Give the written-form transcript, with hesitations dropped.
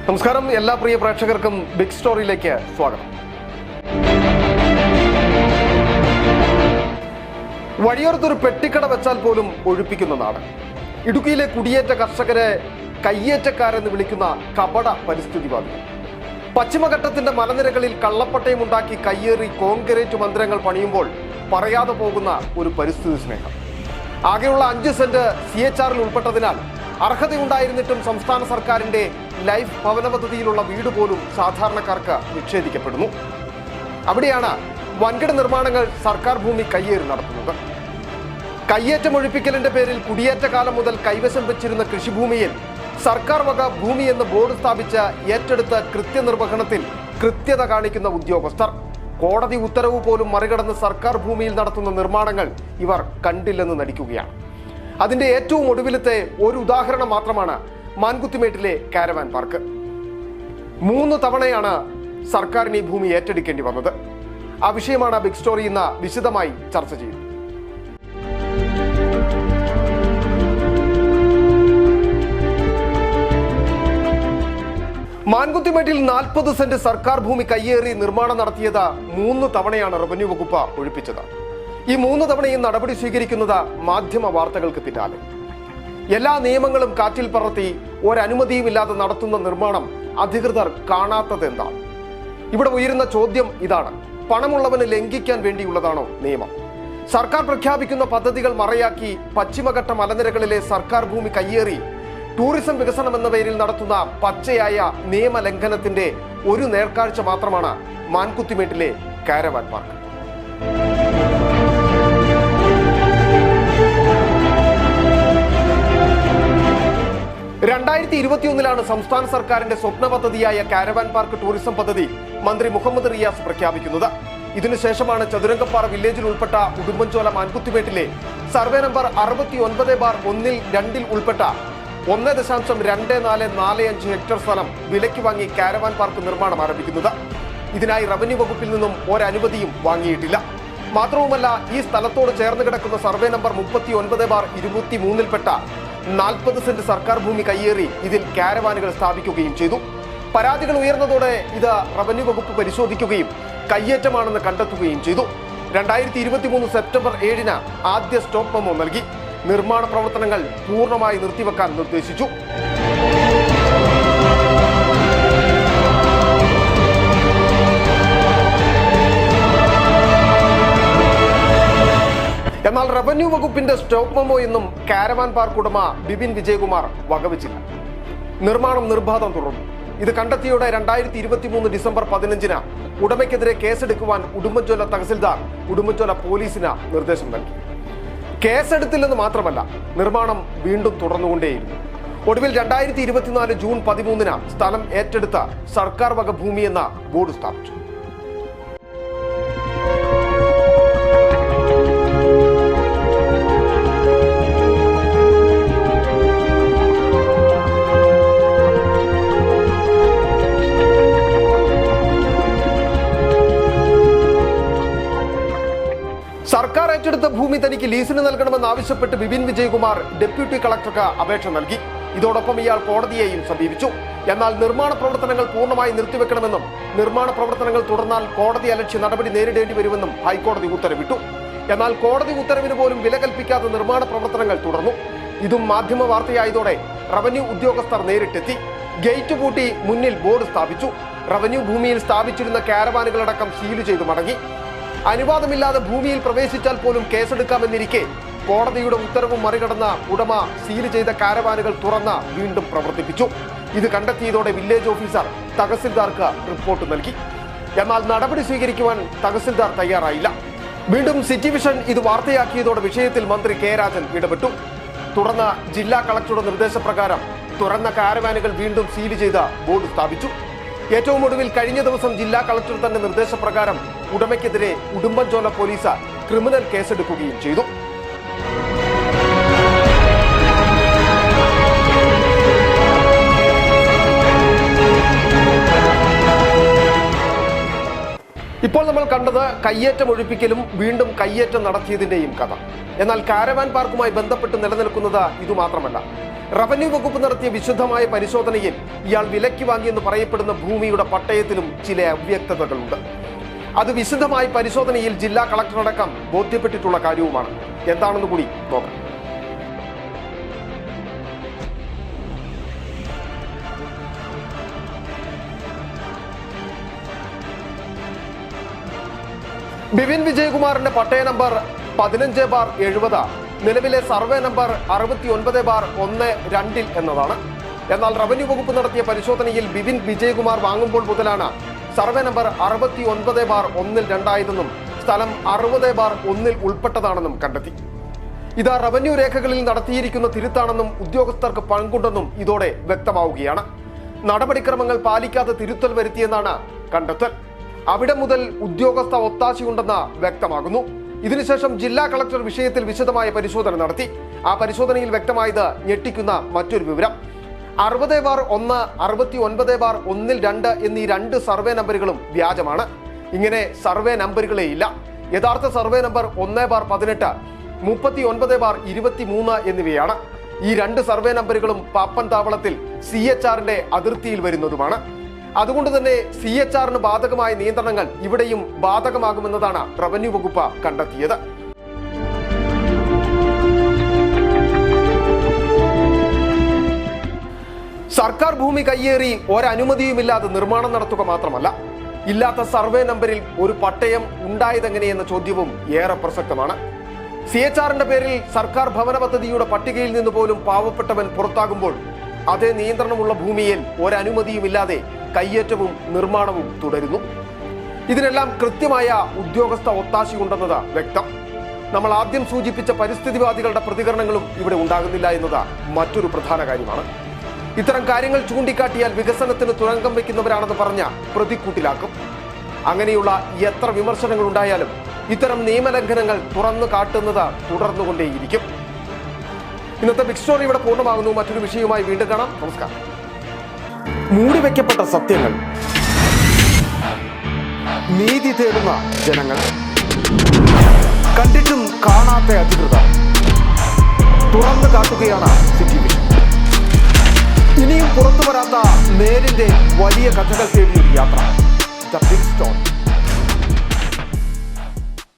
നമസ്കാരം, എല്ലാ പ്രിയ പ്രേക്ഷകർക്കും ബിഗ് സ്റ്റോറിയിലേക്ക് സ്വാഗതം. വഴിയോരത്തൊരു പെട്ടിക്കട വെച്ചാൽ പോലും ഒഴിപ്പിക്കുന്ന നാട്. ഇടുക്കിയിലെ കുടിയേറ്റ കർഷകരെ കയ്യേറ്റക്കാരെന്ന് വിളിക്കുന്ന കപട പരിസ്ഥിതിവാദികൾ. പശ്ചിമഘട്ടത്തിന്റെ മലനിരകളിൽ കള്ളപ്പട്ടയം ഉണ്ടാക്കി കയ്യേറി കോൺക്രീറ്റ് മന്ദിരങ്ങൾ പണിയുമ്പോൾ പറയാതെ പോകുന്ന ഒരു പരിസ്ഥിതി സ്നേഹം. ആകെയുള്ള 5 സെന്റ് CHRൽ ഉൾപ്പെട്ടതിനാൽ അർഹതയുണ്ടായിരുന്നിട്ടും സംസ്ഥാന സർക്കാരിന്റെ ലൈഫ് ഭവന പദ്ധതിയിലുള്ള വീട് പോലും സാധാരണക്കാർക്ക് നിഷേധിക്കപ്പെടുന്നു. അവിടെയാണ് വൻകിട നിർമ്മാണങ്ങൾ സർക്കാർ ഭൂമി കയ്യേറി നടത്തുന്നത്. കയ്യേറ്റം ഒഴിപ്പിക്കലിന്റെ പേരിൽ കുടിയേറ്റ കാലം മുതൽ കൈവശം വെച്ചിരുന്ന കൃഷിഭൂമിയിൽ സർക്കാർ വക ഭൂമി എന്ന് ബോർഡ് സ്ഥാപിച്ച് ഏറ്റെടുത്ത കൃത്യനിർവഹണത്തിൽ കൃത്യത കാണിക്കുന്ന ഉദ്യോഗസ്ഥർ. കോടതി ഉത്തരവ് പോലും മറികടന്ന് സർക്കാർ ഭൂമിയിൽ നടത്തുന്ന നിർമ്മാണങ്ങൾ ഇവർ കണ്ടില്ലെന്ന് നടിക്കുകയാണ്. അതിന്റെ ഏറ്റവും ഒടുവിലത്തെ ഒരു ഉദാഹരണം മാത്രമാണ് മാൻകുത്തിമേട്ടിലെ കാരവാൻ പാർക്ക്. 3 തവണയാണ് സർക്കാരിന് ഈ ഭൂമി ഏറ്റെടുക്കേണ്ടി വന്നത്. ആ വിഷയമാണ് ബിഗ് സ്റ്റോറി ഇന്ന് വിശദമായി ചർച്ച ചെയ്യുന്നത്. മാൻകുത്തിമേട്ടിൽ 40 സെന്റ് സർക്കാർ ഭൂമി കയ്യേറി നിർമ്മാണം നടത്തിയത് 3 തവണയാണ് റവന്യൂ വകുപ്പ് ഒഴിപ്പിച്ചത്. ഈ 3 തവണയും നടപടി സ്വീകരിക്കുന്നത് മാധ്യമ വാർത്തകൾക്ക് പിന്നാലെ. എല്ലാ നിയമങ്ങളും കാറ്റിൽ പറത്തി ഒരനുമതിയുമില്ലാതെ നടത്തുന്ന നിർമ്മാണം അധികൃതർ കാണാത്തത് എന്താണ്? ഇവിടെ ഉയരുന്ന ചോദ്യം ഇതാണ്: പണമുള്ളവന് ലംഘിക്കാൻ വേണ്ടിയുള്ളതാണോ നിയമം? സർക്കാർ പ്രഖ്യാപിക്കുന്ന പദ്ധതികൾ മറയാക്കി പശ്ചിമഘട്ട മലനിരകളിലെ സർക്കാർ ഭൂമി കയ്യേറി ടൂറിസം വികസനം എന്ന പേരിൽ നടത്തുന്ന പച്ചയായ നിയമലംഘനത്തിന്റെ ഒരു നേർക്കാഴ്ച മാത്രമാണ് മാൻകുത്തിമേട്ടിലെ കാരവാൻ പാർക്ക്. ാണ് സംസ്ഥാന സർക്കാരിന്റെ സ്വപ്ന പദ്ധതിയായ കാരവാൻ പാർക്ക് ടൂറിസം പദ്ധതി മന്ത്രി മുഹമ്മദ് റിയാസ് പ്രഖ്യാപിക്കുന്നത്. ഇതിനുശേഷമാണ് ചതുരംഗപ്പാറ വില്ലേജിൽ ഉൾപ്പെട്ട ഉടുമ്പൻചോല മാൻകുത്തിമേട്ടിലെ സർവേ നമ്പർ 69/1-2 ഉൾപ്പെട്ട 1.2445 ഹെക്ടർ സ്ഥലം വിലയ്ക്ക് വാങ്ങി കാരവാൻ പാർക്ക് നിർമ്മാണം ആരംഭിക്കുന്നത്. ഇതിനായി റവന്യൂ വകുപ്പിൽ നിന്നും ഒരനുമതിയും വാങ്ങിയിട്ടില്ല. മാത്രവുമല്ല, ഈ സ്ഥലത്തോട് ചേർന്ന് കിടക്കുന്ന സർവേ നമ്പർ 39/23-ൽപ്പെട്ട 40 സെന്റ് സർക്കാർ ഭൂമി കയ്യേറി ഇതിൽ കാരവാനുകൾ സ്ഥാപിക്കുകയും ചെയ്തു. പരാതികൾ ഉയർന്നതോടെ ഇത് റവന്യൂ വകുപ്പ് പരിശോധിക്കുകയും കയ്യേറ്റമാണെന്ന് കണ്ടെത്തുകയും ചെയ്തു. 2023 സെപ്റ്റംബർ 7-ന് ആദ്യ സ്റ്റോപ്പ് മെമ്മോ നൽകി. നിർമ്മാണ പ്രവർത്തനങ്ങൾ പൂർണ്ണമായി നിർത്തിവെക്കാൻ നിർദ്ദേശിച്ചു. എന്നാൽ റവന്യൂ വകുപ്പിന്റെ സ്റ്റോപ്പ് മെമ്മോ എന്നും കാരവാൻ പാർക്ക് ഉടമ ബിപിൻ വിജയകുമാർ വകവെച്ചില്ല. നിർമ്മാണം നിർബാധം തുടർന്നു. ഇത് കണ്ടെത്തിയോടെ 2023 ഡിസംബർ 15-ന് ഉടമയ്ക്കെതിരെ കേസെടുക്കുവാൻ ഉടുമ്പൻചോല തഹസിൽദാർ ഉടുമ്പൻചോല പോലീസിന് നിർദ്ദേശം നൽകി. കേസെടുത്തില്ലെന്ന് മാത്രമല്ല, നിർമ്മാണം വീണ്ടും തുടർന്നുകൊണ്ടേയിരുന്നു. ഒടുവിൽ 2024 ജൂൺ 13-ന് സ്ഥലം ഏറ്റെടുത്ത സർക്കാർ വക ഭൂമി എന്ന ബോർഡ് സ്ഥാപിച്ചു. സർക്കാർ ഏറ്റെടുത്ത ഭൂമി തനിക്ക് ലീസിന് നൽകണമെന്ന് ആവശ്യപ്പെട്ട് ബിപിൻ വിജയകുമാർ ഡെപ്യൂട്ടി കളക്ടർക്ക് അപേക്ഷ നൽകി. ഇതോടൊപ്പം ഇയാൾ കോടതിയെയും സമീപിച്ചു. എന്നാൽ നിർമ്മാണ പ്രവർത്തനങ്ങൾ പൂർണ്ണമായി നിർത്തിവെക്കണമെന്നും നിർമ്മാണ പ്രവർത്തനങ്ങൾ തുടർന്നാൽ കോടതി അലക്ഷ്യ നടപടി നേരിടേണ്ടി വരുമെന്നും ഹൈക്കോടതി ഉത്തരവിട്ടു. എന്നാൽ കോടതി ഉത്തരവിന് പോലും വില കൽപ്പിക്കാതെ നിർമ്മാണ പ്രവർത്തനങ്ങൾ തുടർന്നു. ഇതും മാധ്യമ വാർത്തയായതോടെ റവന്യൂ ഉദ്യോഗസ്ഥർ നേരിട്ടെത്തി. ഗേറ്റ് പൂട്ടി മുന്നിൽ ബോർഡ് സ്ഥാപിച്ചു. റവന്യൂ ഭൂമിയിൽ സ്ഥാപിച്ചിരുന്ന കാരവാനുകളടക്കം സീൽ ചെയ്തു മടങ്ങി. അനുവാദമില്ലാതെ ഭൂമിയിൽ പ്രവേശിച്ചാൽ പോലും കേസെടുക്കാമെന്നിരിക്കെ കോടതിയുടെ ഉത്തരവ് മറികടന്ന ഉടമ സീൽ ചെയ്ത കാരവാനുകൾ തുറന്ന് വീണ്ടും പ്രവർത്തിപ്പിച്ചു. ഇത് കണ്ടെത്തിയതോടെ വില്ലേജ് ഓഫീസർ തഹസിൽദാർക്ക് റിപ്പോർട്ട് നൽകി. എന്നാൽ നടപടി സ്വീകരിക്കുവാൻ തഹസിൽദാർ തയ്യാറായില്ല. വീണ്ടും സിറ്റി വിഷൻ ഇത് വാർത്തയാക്കിയതോടെ വിഷയത്തിൽ മന്ത്രി കെ രാജൻ ഇടപെട്ടു. തുടർന്ന് ജില്ലാ കളക്ടറുടെ നിർദ്ദേശപ്രകാരം തുറന്ന കാരവാനുകൾ വീണ്ടും സീൽ ചെയ്ത് ബോർഡ് സ്ഥാപിച്ചു. ഏറ്റവും ഒടുവിൽ കഴിഞ്ഞ ദിവസം ജില്ലാ കളക്ടർ തന്റെ നിർദ്ദേശപ്രകാരം ഉടമയ്ക്കെതിരെ ഉടുമ്പൻചോല പോലീസ് ക്രിമിനൽ കേസെടുക്കുകയും ചെയ്തു. ഇപ്പോൾ നമ്മൾ കണ്ടത് കയ്യേറ്റം ഒഴിപ്പിക്കലും വീണ്ടും കയ്യേറ്റം നടത്തിയതിന്റെയും കഥ. എന്നാൽ കാരവാൻ പാർക്കുമായി ബന്ധപ്പെട്ട് നിലനിൽക്കുന്നത് ഇതുമാത്രമല്ല. റവന്യൂ വകുപ്പ് നടത്തിയ വിശുദ്ധമായ പരിശോധനയിൽ ഇയാൾ വിലയ്ക്ക് വാങ്ങിയെന്ന് പറയപ്പെടുന്ന ഭൂമിയുടെ പട്ടയത്തിലും ചില അവ്യക്തതകളുണ്ട്. അത് വിശദമായ പരിശോധനയിൽ ജില്ലാ കളക്ടറടക്കം ബോധ്യപ്പെട്ടിട്ടുള്ള കാര്യവുമാണ്. എന്താണെന്ന് കൂടി നോക്കാം. ബിപിൻ വിജയകുമാറിന്റെ പട്ടയ നമ്പർ 15/70 നിലവിലെ സർവേ നമ്പർ 69/12 എന്നതാണ്. എന്നാൽ റവന്യൂ വകുപ്പ് നടത്തിയ പരിശോധനയിൽ ബിപിൻ വിജയകുമാർ വാങ്ങുമ്പോൾ മുതലാണ് സർവേ നമ്പർ 69/12 സ്ഥലം 60/1 ഉൾപ്പെട്ടതാണെന്നും കണ്ടെത്തി. ഇത് റവന്യൂ രേഖകളിൽ നടത്തിയിരിക്കുന്ന തിരുത്താണെന്നും ഉദ്യോഗസ്ഥർക്ക് പങ്കുണ്ടെന്നും ഇതോടെ വ്യക്തമാവുകയാണ്. നടപടിക്രമങ്ങൾ പാലിക്കാതെ തിരുത്തൽ വരുത്തിയെന്നാണ് കണ്ടെത്തൽ. അവിടെ മുതൽ ഉദ്യോഗസ്ഥ ഒത്താശയുണ്ടെന്ന് വ്യക്തമാകുന്നു. ഇതിനുശേഷം ജില്ലാ കളക്ടർ വിഷയത്തിൽ വിശദമായ പരിശോധന നടത്തി. ആ പരിശോധനയിൽ വ്യക്തമായത് ഞെട്ടിക്കുന്ന മറ്റൊരു വിവരം. 60/1, 69/12 എന്നീ 2 സർവേ നമ്പറുകളും വ്യാജമാണ്. ഇങ്ങനെ സർവേ നമ്പറുകളേ ഇല്ല. യഥാർത്ഥ സർവേ നമ്പർ 1/18, 39/23 എന്നിവയാണ്. ഈ 2 സർവേ നമ്പറുകളും പാപ്പൻ താവളത്തിൽ CHRന്റെ അതിർത്തിയിൽ വരുന്നതുമാണ്. അതുകൊണ്ട് തന്നെ CHRന് ബാധകമായ നിയന്ത്രണങ്ങൾ ഇവിടെയും ബാധകമാകുമെന്നതാണ് റവന്യൂ വകുപ്പ് കണ്ടെത്തിയത്. സർക്കാർ ഭൂമി കയ്യേറി ഒരനുമതിയുമില്ലാതെ നിർമ്മാണം നടത്തുക മാത്രമല്ല, ഇല്ലാത്ത സർവേ നമ്പറിൽ ഒരു പട്ടയം ഉണ്ടായതെങ്ങനെയെന്ന ചോദ്യവും ഏറെ പ്രസക്തമാണ്. CHRന്റെ പേരിൽ സർക്കാർ ഭവന പദ്ധതിയുടെ പട്ടികയിൽ നിന്ന് പോലും പാവപ്പെട്ടവൻ പുറത്താകുമ്പോൾ അതേ നിയന്ത്രണമുള്ള ഭൂമിയിൽ ഒരനുമതിയുമില്ലാതെ കയ്യേറ്റവും നിർമ്മാണവും തുടരുന്നു. ഇതിനെല്ലാം കൃത്യമായ ഉദ്യോഗസ്ഥ ഒത്താശയുണ്ടെന്നത് വ്യക്തം. നമ്മൾ ആദ്യം സൂചിപ്പിച്ച പരിസ്ഥിതിവാദികളുടെ പ്രതികരണങ്ങളും ഇവിടെ ഉണ്ടാകുന്നില്ല എന്നത് മറ്റൊരു പ്രധാന കാര്യമാണ്. ഇത്തരം കാര്യങ്ങൾ ചൂണ്ടിക്കാട്ടിയാൽ വികസനത്തിന് തുരങ്കം വയ്ക്കുന്നവരാണെന്ന് പറഞ്ഞ പ്രതിക്കൂട്ടിലാക്കും. അങ്ങനെയുള്ള എത്ര വിമർശനങ്ങൾ ഉണ്ടായാലും ഇത്തരം നിയമലംഘനങ്ങൾ തുറന്നു കാട്ടുന്നത് തുടർന്നുകൊണ്ടേയിരിക്കും. ഇന്നത്തെ ബിഗ് സ്റ്റോറി ഇവിടെ പൂർണ്ണമാകുന്നു. മറ്റൊരു വിഷയവുമായി വീണ്ടും കാണാം. നമസ്കാരം. മൂടിവെക്കപ്പെട്ട സത്യങ്ങൾ, നീതി തേടുന്ന ജനങ്ങൾ, കണ്ടിട്ടും കാണാത്ത അധികൃതർ തുറന്നു കാട്ടുകയാണ് സിറ്റി വിഷൻ. ഇനിയും പുറത്തു വരാത്ത നേരിന്റെ വലിയ കഥകൾ തേടിയൊരു യാത്ര. The big story.